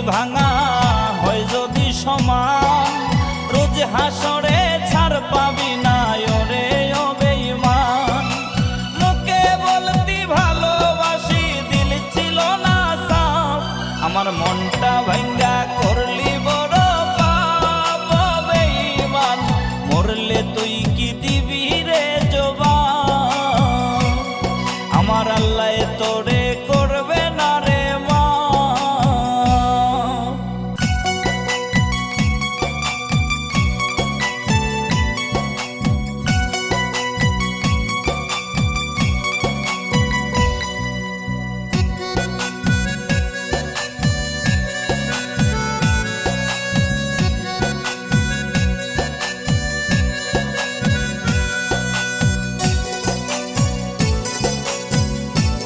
ভাঙা হয় যদি সমান, রোজ হাসরে ছাড় পাবি না ওরে ও বেঈমান। মুখে বলতি ভালোবাসি, দিল ছিল না সাফ, আমার মনটা ভাঙ্গা করলি বড় পাপ ও বেঈমান। মরলে তুই কি দিবি রে জবাব, আমার আল্লাহ তোরে